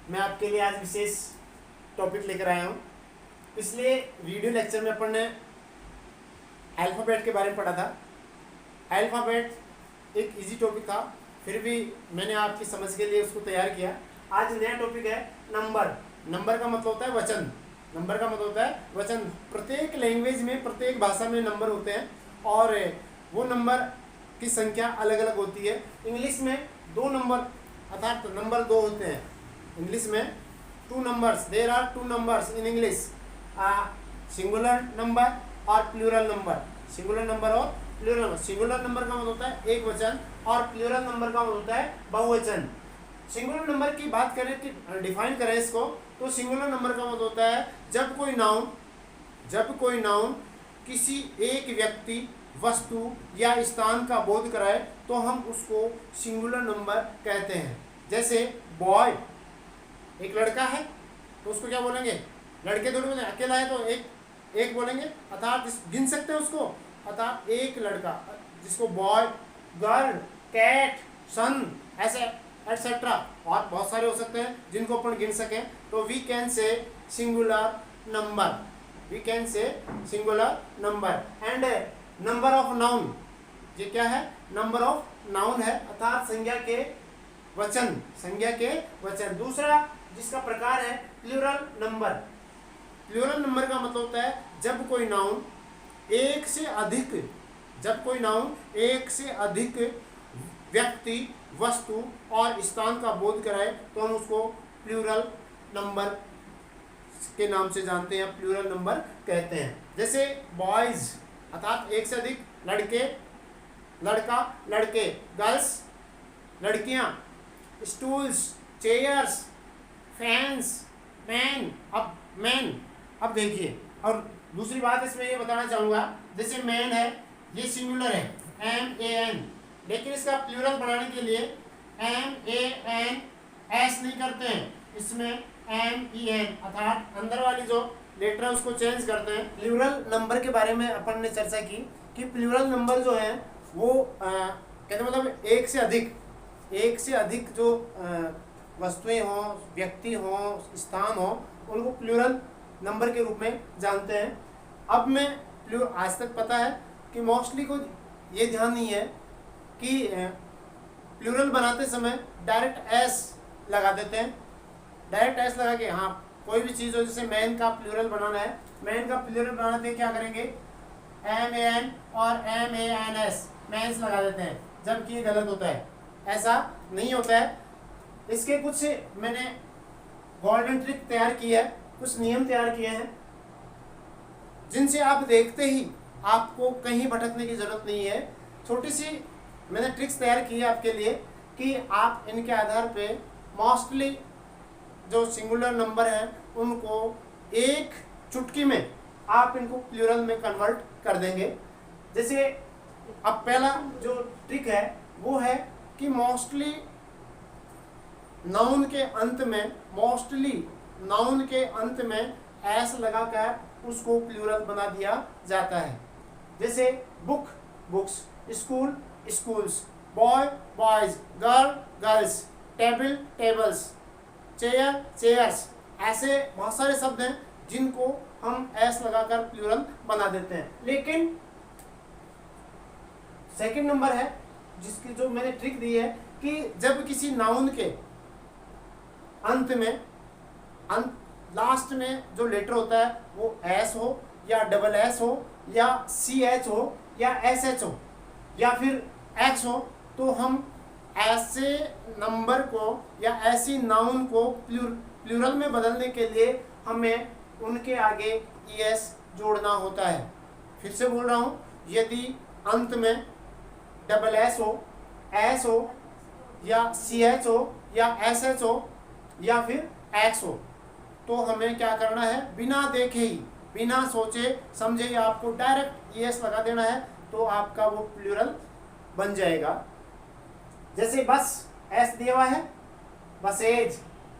मैं आपके लिए आज विशेष टॉपिक लेकर आया हूँ। पिछले वीडियो लेक्चर में अपन ने अल्फ़ाबेट के बारे में पढ़ा था। अल्फ़ाबेट एक इजी टॉपिक था, फिर भी मैंने आपकी समझ के लिए उसको तैयार किया। आज नया टॉपिक है नंबर। नंबर का मतलब होता है वचन। नंबर का मतलब होता है वचन। प्रत्येक लैंग्वेज में, प्रत्येक भाषा में नंबर होते हैं और वो नंबर की संख्या अलग अलग होती है। इंग्लिश में 2 नंबर अर्थात नंबर 2 होते हैं। इंग्लिश में 2 numbers, there are 2 numbers in English, singular number और प्लूरल नंबर। सिंगुलर नंबर और प्लूरल नंबर। सिंगुलर नंबर का मतलब होता है एक वचन और प्लूरल नंबर का मतलब होता है बहुवचन। सिंगुलर नंबर की बात करें कि डिफाइन करें इसको, तो सिंगुलर नंबर का मतलब होता है जब कोई नाउन किसी एक व्यक्ति, वस्तु या स्थान का बोध कराए तो हम उसको सिंगुलर नंबर कहते हैं। जैसे बॉय, एक लड़का है तो उसको क्या बोलेंगे? लड़के थोड़ी बोलेंगे। अकेला है तो एक बोलेंगे, अर्थात गिन सकते हैं उसको, अर्थात एक लड़का, जिसको बॉय, गर्ल, कैट, सन, ऐसे एटसेट्रा और बहुत सारे हो सकते हैं जिनको अपन गिन सकें। तो we can say singular number, we can say singular number. And number of noun, ये क्या है? नंबर ऑफ नाउन है, अर्थात संज्ञा के वचन, संज्ञा के वचन। दूसरा जिसका प्रकार है प्लूरल नंबर। प्लूरल नंबर का मतलब होता है जब कोई नाउन एक से अधिक व्यक्ति, वस्तु और स्थान का बोध कराए तो हम उसको प्लूरल नंबर के नाम से जानते हैं, प्लूरल नंबर कहते हैं। जैसे बॉयज अर्थात एक से अधिक लड़के, लड़का, लड़के, गर्ल्स, लड़कियां, स्टूल्स, चेयर्स, फैंस, मैन। अब देखिए, और दूसरी बात इसमें ये बताना चाहूँगा, जैसे मैन है, ये सिंगुलर है, MAN, लेकिन इसका प्लूरल बनाने के लिए MANS नहीं करते हैं, इसमें MEN, अर्थात अंदर वाली जो लेटर है उसको चेंज करते हैं। प्लूरल नंबर के बारे में अपन ने चर्चा की कि प्लूरल नंबर जो है वो कहते मतलब एक से अधिक जो वस्तुएं हों, व्यक्ति हों, स्थान हो, उनको प्लूरल नंबर के रूप में जानते हैं। अब मैं आज तक पता है कि मोस्टली को ये ध्यान नहीं है कि प्लूरल बनाते समय डायरेक्ट एस लगा देते हैं। डायरेक्ट एस लगा के, हाँ, कोई भी चीज़ हो, जैसे मैन का प्लूरल बनाना है, मैन का प्लूरल बनाते हैं क्या करेंगे? MAN और MANS, मैंस लगा देते हैं, जबकि ये गलत होता है, ऐसा नहीं होता है। इसके कुछ मैंने गोल्डन ट्रिक तैयार की है, कुछ नियम तैयार किए हैं जिनसे आप देखते ही आपको कहीं भटकने की जरूरत नहीं है। छोटी सी मैंने ट्रिक्स तैयार की है आपके लिए कि आप इनके आधार पे मोस्टली जो सिंगुलर नंबर हैं उनको एक चुटकी में आप इनको प्लूरल में कन्वर्ट कर देंगे। जैसे अब पहला जो ट्रिक है वो है कि मोस्टली नाउन के अंत में एस लगाकर उसको प्लूरल बना दिया जाता है। जैसे book, books, school, schools, boy, boys, girl, girls, table, tables, chair, chairs, ऐसे बहुत सारे शब्द हैं जिनको हम एस लगाकर प्लूरल बना देते हैं। लेकिन सेकंड नंबर है जिसकी जो मैंने ट्रिक दी है कि जब किसी नाउन के लास्ट में जो लेटर होता है वो एस हो या डबल एस हो या CH हो या SH हो या फिर X हो, तो हम ऐसे नंबर को या ऐसी नाउन को प्लूरल में बदलने के लिए हमें उनके आगे ES जोड़ना होता है। फिर से बोल रहा हूँ, यदि अंत में डबल एस हो, S हो या CH हो या SH हो या फिर X हो, तो हमें क्या करना है? बिना देखे ही, बिना सोचे समझे ही आपको डायरेक्ट ES लगा देना है, तो आपका वो प्लूरल बन जाएगा। जैसे बस, S दिया हुआ है, बसेज,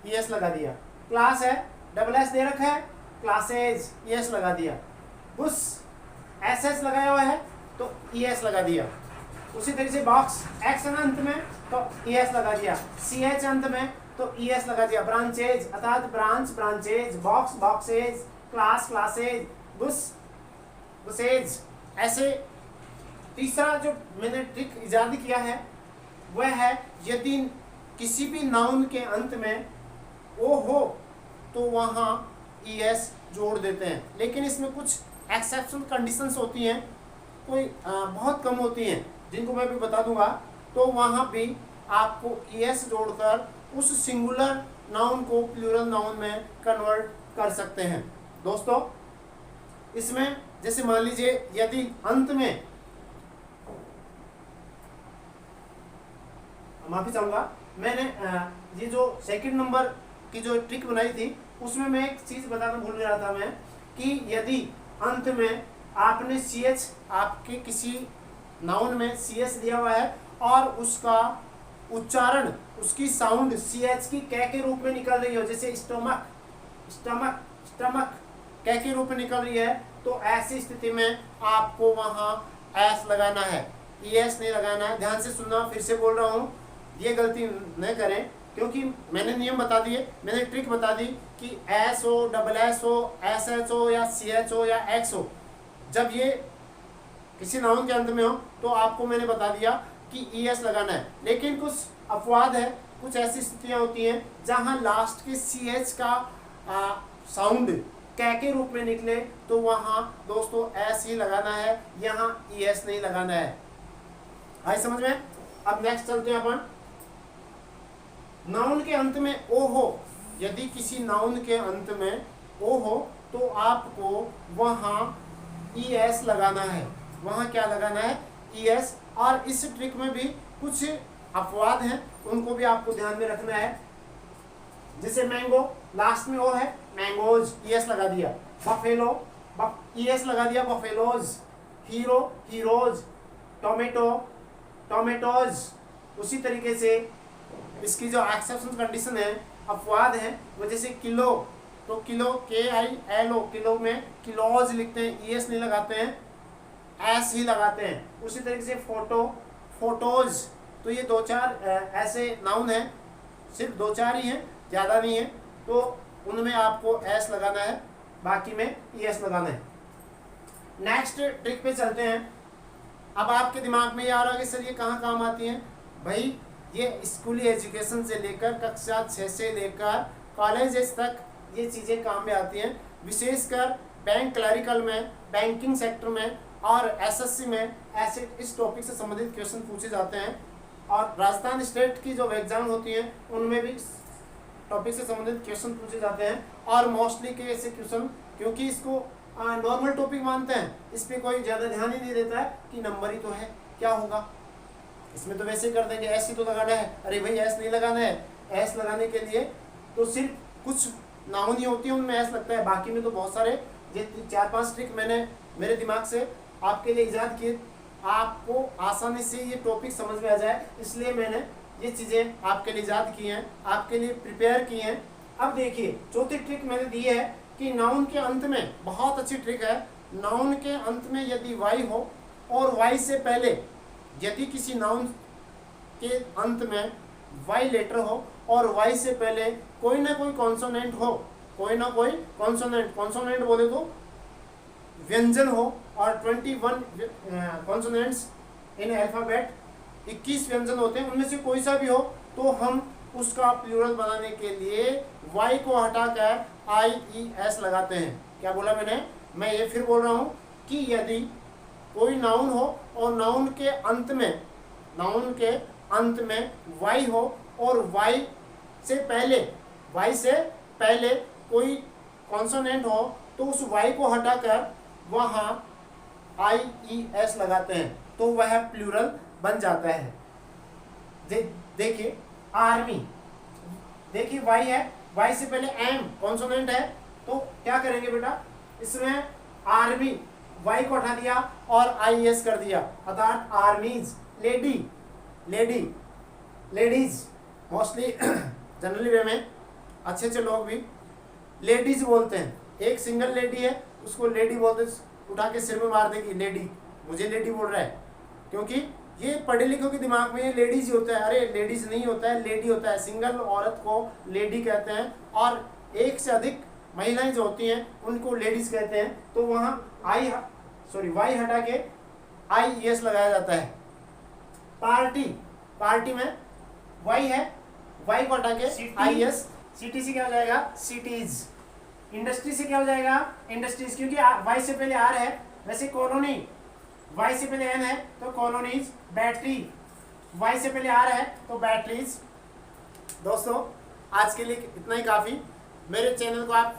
ES लगा दिया। क्लास है, डबल S दे रखा है, क्लासेज, ES लगा दिया। बुस, SS लगाया हुआ है तो ES लगा दिया। उसी तरीके से बॉक्स, X अंत में तो ES लगा दिया। CH अंत में तो ईएस लगा दिया। ब्रांचेज अर्थात branch branches, box boxes, class classes, बुस बुसेज। ऐसे तीसरा जो मैंने ट्रिक इजाद किया है वह है यदि किसी भी नाउन के अंत में ओ हो तो वहाँ ईएस जोड़ देते हैं, लेकिन इसमें कुछ एक्सेप्शनल कंडीशंस होती हैं, कोई बहुत कम होती हैं जिनको मैं भी बता दूंगा। तो वहाँ भी आपको ईएस जोड़कर उस सिंगुलर नाउन को प्लूरल नाउन में कन्वर्ट कर सकते हैं। दोस्तों इसमें जैसे मान लीजिए यदि अंत में, माफी चाहूंगा, मैंने ये जो सेकंड नंबर की जो ट्रिक बनाई थी उसमें मैं एक चीज बताना भूल रहा था मैं, कि यदि अंत में आपने सी एच, आपके किसी नाउन में सी एच दिया हुआ है और उसका उच्चारण, उसकी साउंड सी एच की कै के रूप में निकल रही हो, जैसे स्टमक स्टमक स्टमक कै के रूप में निकल रही है, तो ऐसी स्थिति में आपको वहां एस लगाना है, ई एस नहीं लगाना है। ध्यान से सुनना, फिर से बोल रहा हूँ, ये गलती न करें, क्योंकि मैंने नियम बता दिए, मैंने ट्रिक बता दी कि एस हो, डबल एस हो, एस एच हो या सी एच हो या एक्स हो, जब ये किसी नाउन के अंत में हो तो आपको मैंने बता दिया कि ई एस लगाना है। लेकिन कुछ अपवाद है, कुछ ऐसी स्थितियां होती हैं जहां लास्ट के सी एच का साउंड कै के रूप में निकले, तो वहां दोस्तों एस ही लगाना है, यहाँ ई एस नहीं लगाना है। आई समझ में? अब नेक्स्ट चलते हैं अपन। नाउन के अंत में ओ हो, यदि किसी नाउन के अंत में ओ हो तो आपको वहां ई एस लगाना है, वहां क्या लगाना है? E S. और इस ट्रिक में भी कुछ अपवाद हैं, उनको भी आपको ध्यान में रखना है। जैसे मैंगो, लास्ट में ओ है, मैंगोज, ई एस लगा दिया। बफेलो, ई एस लगा दिया, buffaloes. Hero, heroes. Tomato, tomatoes. उसी तरीके से इसकी जो एक्सेप्शन कंडीशन है, अपवाद है, वो जैसे किलो, तो किलो KILO, किलो में किलोज लिखते हैं, ई एस नहीं लगाते हैं, एस ही लगाते हैं। उसी तरीके से फोटो, फोटोज। तो ये दो चार ऐसे नाउन हैं, सिर्फ दो चार ही हैं, ज़्यादा नहीं है, तो उनमें आपको एस लगाना है, बाकी में ई एस लगाना है। नेक्स्ट ट्रिक पे चलते हैं। अब आपके दिमाग में ये आ रहा है कि सर ये कहाँ काम आती हैं? भाई ये स्कूली एजुकेशन से लेकर कक्षा 6 से लेकर कॉलेजेस तक ये चीज़ें काम में आती हैं, विशेषकर बैंक क्लरिकल में, बैंकिंग सेक्टर में और एसएससी में ऐसे इस टॉपिक से संबंधित क्वेश्चन पूछे जाते हैं। और राजस्थान स्टेट की जो एग्जाम होती हैं उनमें भी टॉपिक से संबंधित क्वेश्चन पूछे जाते हैं। और मोस्टली के ऐसे क्वेश्चन, क्योंकि इसको नॉर्मल टॉपिक मानते हैं, इस पर कोई ज़्यादा ध्यान ही नहीं देता है कि नंबर ही तो है, क्या होगा, इसमें तो वैसे ही कर देंगे, ऐसे तो लगाना है। अरे भाई ऐस नहीं लगाना है, ऐस लगाने के लिए तो सिर्फ कुछ नाउन ही होती है उनमें ऐस लगता है, बाकी में तो बहुत सारे, ये 4-5 ट्रिक मैंने मेरे दिमाग से आपके लिए इजाद किए, आपको आसानी से ये टॉपिक समझ में आ जाए, इसलिए मैंने ये चीज़ें आपके लिए इजाद की हैं, आपके लिए प्रिपेयर की हैं। अब देखिए चौथी ट्रिक मैंने दी है कि नाउन के अंत में, बहुत अच्छी ट्रिक है, नाउन के अंत में यदि वाई हो और वाई से पहले, यदि किसी नाउन के अंत में वाई लेटर हो और वाई से पहले कोई ना कोई कॉन्सोनेंट हो, कोई ना कोई कॉन्सोनेंट, कॉन्सोनेंट बोले तो व्यंजन हो, और 21 कॉन्सोनेंट्स इन अल्फाबेट, 21 व्यंजन होते हैं, उनमें से कोई सा भी हो, तो हम उसका प्लूरल बनाने के लिए वाई को हटाकर IES लगाते हैं। क्या बोला मैंने? मैं ये फिर बोल रहा हूँ कि यदि कोई नाउन हो और नाउन के अंत में, नाउन के अंत में वाई हो और वाई से पहले कोई कॉन्सोनेंट हो, तो उस वाई को हटाकर वहाँ IES लगाते हैं, तो वह प्लूरल बन जाता है। देखिए आर्मी, देखिए वाई है, वाई से पहले एम कॉन्सोनेंट है, तो क्या करेंगे बेटा, इसमें आर्मी, वाई को हटा दिया और IES कर दिया, अर्थात armies. Lady, lady, ladies, mostly generally वे में अच्छे लोग भी लेडीज बोलते हैं। एक सिंगल लेडी है, उसको लेडी बोलते, उठा के सिर में मार देगी, लेडी, मुझे लेडी बोल रहा है, क्योंकि ये पढ़े लिखों के दिमाग में लेडीज ही होता है, अरे लेडीज नहीं होता है, लेडी होता है। सिंगल औरत को लेडी कहते हैं और एक से अधिक महिलाएं जो होती हैं उनको लेडीज कहते हैं। तो वहाँ वाई हटा के IES लगाया जाता है। पार्टी में वाई है, वाई को हटा के IES। सिटी से क्या हो जाएगा? सिटीज। इंडस्ट्री से क्या हो जाएगा? इंडस्ट्रीज, क्योंकि वाई से पहले आर है। वैसे कॉलोनी वाई से पहले एन है तो कॉलोनीज। बैटरी वाई से पहले आर है तो बैटरीज। दोस्तों आज के लिए इतना ही काफ़ी। मेरे चैनल को आप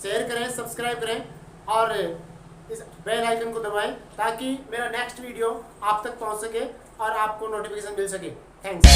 शेयर करें, सब्सक्राइब करें और इस बेल आइकन को दबाएं ताकि मेरा नेक्स्ट वीडियो आप तक पहुंच सके और आपको नोटिफिकेशन मिल सके। थैंक्स।